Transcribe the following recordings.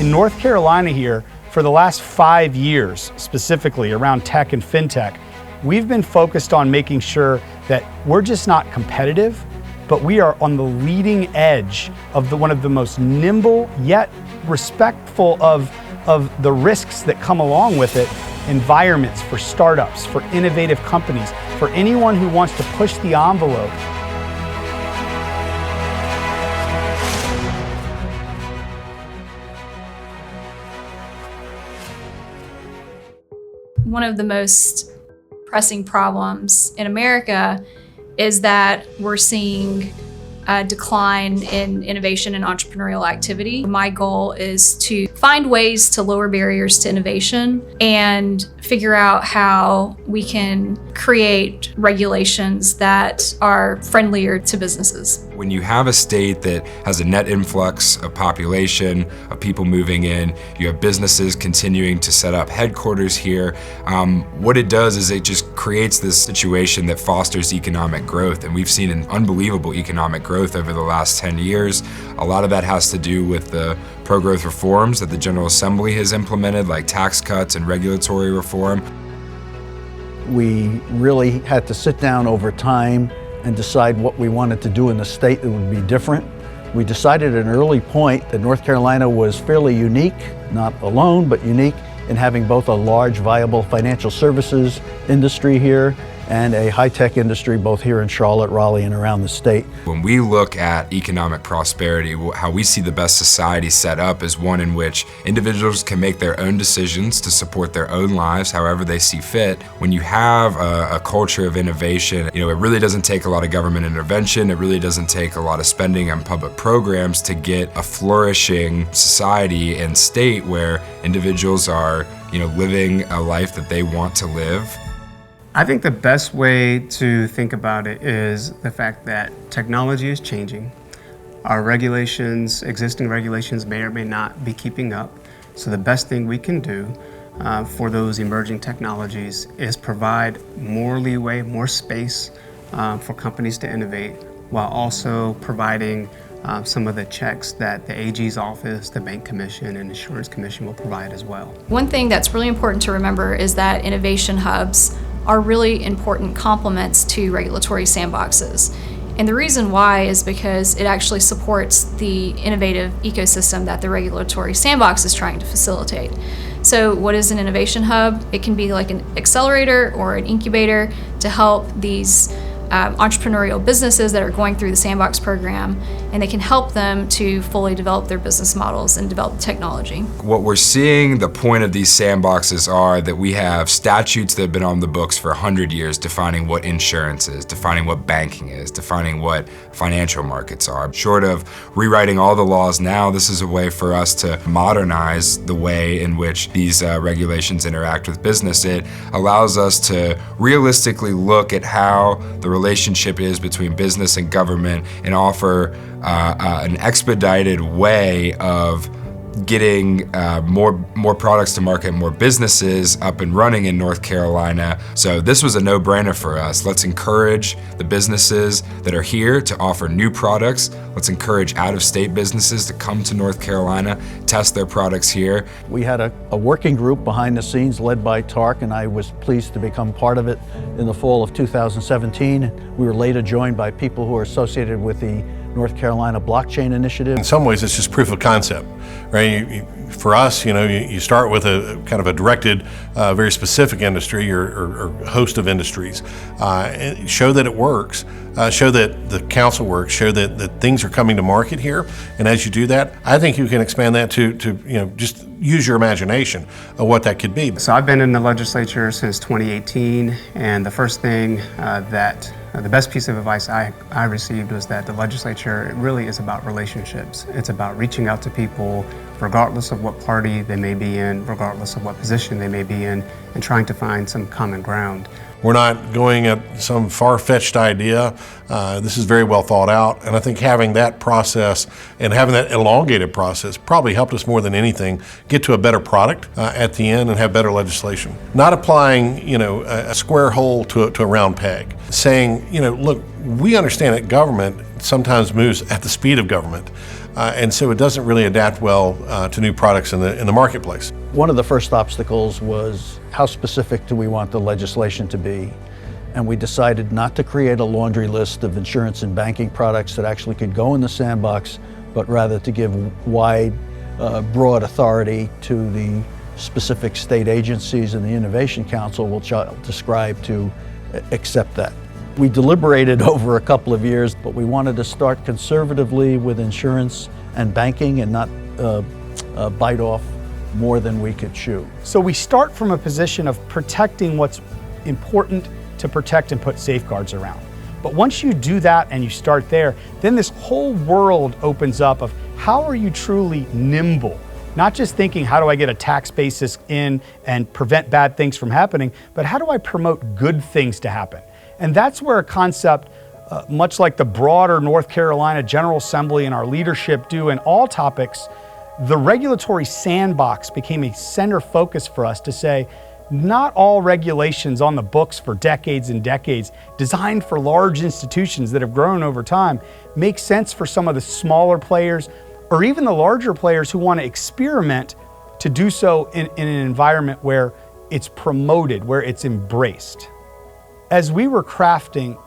In North Carolina here, for the last 5 years, specifically around tech and fintech, we've been focused on making sure that we're just not competitive, but we are on the leading edge of one of the most nimble yet respectful of the risks that come along with it, environments for startups, for innovative companies, for anyone who wants to push the envelope. One of the most pressing problems in America is that we're seeing a decline in innovation and entrepreneurial activity. My goal is to find ways to lower barriers to innovation and figure out how we can create regulations that are friendlier to businesses. When you have a state that has a net influx of population, of people moving in, you have businesses continuing to set up headquarters here, what it does is it just creates this situation that fosters economic growth. And we've seen an unbelievable economic growth over the last 10 years. A lot of that has to do with the pro-growth reforms that the General Assembly has implemented, like tax cuts and regulatory reform. We really had to sit down over time and decide what we wanted to do in the state that would be different. We decided at an early point that North Carolina was fairly unique, not alone, but unique in having both a large, viable financial services industry here and a high-tech industry both here in Charlotte, Raleigh, and around the state. When we look at economic prosperity, how we see the best society set up is one in which individuals can make their own decisions to support their own lives however they see fit. When you have a culture of innovation, it really doesn't take a lot of government intervention, it really doesn't take a lot of spending on public programs to get a flourishing society and state where individuals are living a life that they want to live. I think the best way to think about it is the fact that technology is changing. Our regulations, existing regulations may or may not be keeping up. So the best thing we can do for those emerging technologies is provide more leeway, more space for companies to innovate, while also providing some of the checks that the AG's office, the Bank Commission, and Insurance Commission will provide as well. One thing that's really important to remember is that innovation hubs are really important complements to regulatory sandboxes. And the reason why is because it actually supports the innovative ecosystem that the regulatory sandbox is trying to facilitate. So what is an innovation hub? It can be like an accelerator or an incubator to help these entrepreneurial businesses that are going through the Sandbox program, and they can help them to fully develop their business models and develop technology. What we're seeing, the point of these sandboxes are that we have statutes that have been on the books for 100 years defining what insurance is, defining what banking is, defining what financial markets are. Short of rewriting all the laws now, this is a way for us to modernize the way in which these regulations interact with business. It allows us to realistically look at how the relationship is between business and government and offer an expedited way of getting more products to market, more businesses up and running in North Carolina. So this was a no-brainer for us. Let's encourage the businesses that are here to offer new products. Let's encourage out-of-state businesses to come to North Carolina, test their products here. We had a working group behind the scenes led by TARC, and I was pleased to become part of it in the fall of 2017. We were later joined by people who are associated with the North Carolina Blockchain Initiative. In some ways, it's just proof of concept, right? For us, you start with a kind of a directed, very specific industry or host of industries. Show that it works, show that the council works, show that things are coming to market here. And as you do that, I think you can expand that to just use your imagination of what that could be. So I've been in the legislature since 2018, and the first thing the best piece of advice I received was that the legislature really is about relationships. It's about reaching out to people regardless of what party they may be in, regardless of what position they may be in, and trying to find some common ground. We're not going at some far-fetched idea. This is very well thought out, and I think having that process and having that elongated process probably helped us more than anything get to a better product at the end and have better legislation. Not applying, a square hole to a round peg. Saying, look, we understand that government sometimes moves at the speed of government, and so it doesn't really adapt well to new products in the marketplace. One of the first obstacles was how specific do we want the legislation to be? And we decided not to create a laundry list of insurance and banking products that actually could go in the sandbox, but rather to give wide, broad authority to the specific state agencies and the Innovation Council, which I'll describe, to accept that. We deliberated over a couple of years, but we wanted to start conservatively with insurance and banking and not bite off more than we could chew. So we start from a position of protecting what's important to protect and put safeguards around. But once you do that and you start there, then this whole world opens up of how are you truly nimble? Not just thinking, how do I get a tax basis in and prevent bad things from happening, but how do I promote good things to happen? And that's where a concept, much like the broader North Carolina General Assembly and our leadership do in all topics, the regulatory sandbox became a center focus for us to say, not all regulations on the books for decades and decades, designed for large institutions that have grown over time, make sense for some of the smaller players or even the larger players who want to experiment to do so in an environment where it's promoted, where it's embraced. As we were crafting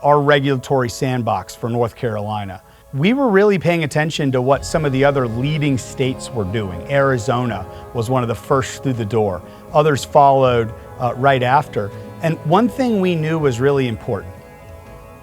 our regulatory sandbox for North Carolina, we were really paying attention to what some of the other leading states were doing. Arizona was one of the first through the door. Others followed right after. And one thing we knew was really important.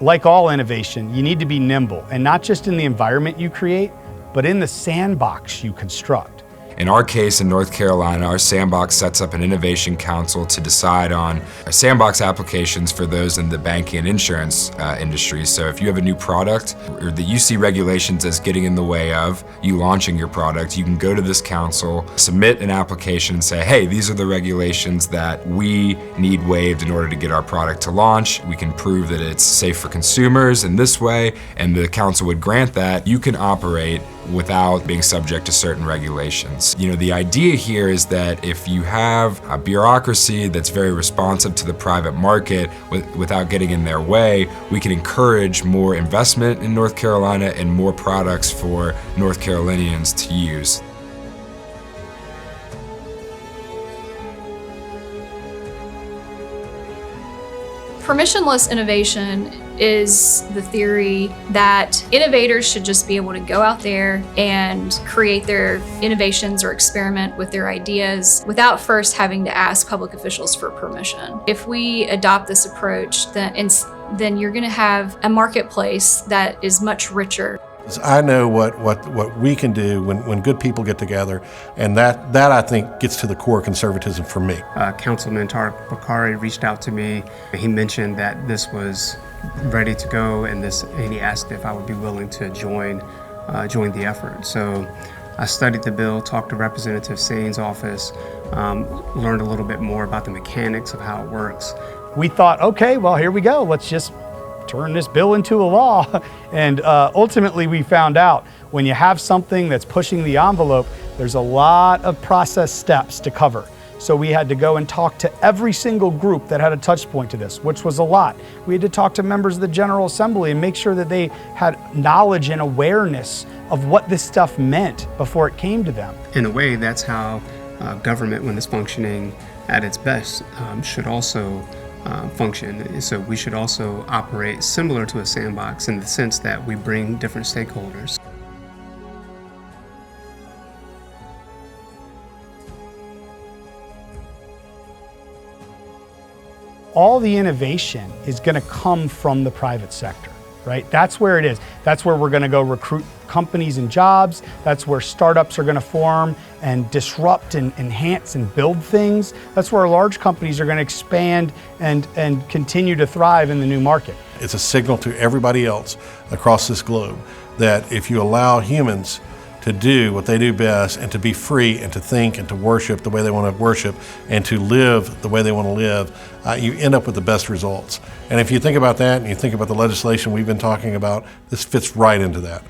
Like all innovation, you need to be nimble, and not just in the environment you create, but in the sandbox you construct. In our case in North Carolina, our Sandbox sets up an innovation council to decide on sandbox applications for those in the banking and insurance industries. So if you have a new product or that you see regulations as getting in the way of you launching your product, you can go to this council, submit an application and say, hey, these are the regulations that we need waived in order to get our product to launch. We can prove that it's safe for consumers in this way, and the council would grant that. You can operate without being subject to certain regulations. You know, the idea here is that if you have a bureaucracy that's very responsive to the private market without getting in their way, we can encourage more investment in North Carolina and more products for North Carolinians to use. Permissionless innovation is the theory that innovators should just be able to go out there and create their innovations or experiment with their ideas without first having to ask public officials for permission. If we adopt this approach, then you're going to have a marketplace that is much richer. I know what we can do when good people get together, and that I think gets to the core conservatism for me. Councilman Tariq Bakari reached out to me. He mentioned that this was ready to go, and he asked if I would be willing to join the effort. So I studied the bill, talked to Representative Sain's office, learned a little bit more about the mechanics of how it works. We thought, okay, well, here we go. Let's just turn this bill into a law. And ultimately we found out when you have something that's pushing the envelope, there's a lot of process steps to cover. So we had to go and talk to every single group that had a touch point to this, which was a lot. We had to talk to members of the General Assembly and make sure that they had knowledge and awareness of what this stuff meant before it came to them. In a way, that's how government, when it's functioning at its best, should also function. So we should also operate similar to a sandbox in the sense that we bring different stakeholders. All the innovation is going to come from the private sector, right? That's where it is. That's where we're going to go recruit companies and jobs. That's where startups are going to form and disrupt and enhance and build things. That's where large companies are going to expand and continue to thrive in the new market. It's a signal to everybody else across this globe that if you allow humans to do what they do best and to be free and to think and to worship the way they want to worship and to live the way they want to live, you end up with the best results. And if you think about that and you think about the legislation we've been talking about, this fits right into that.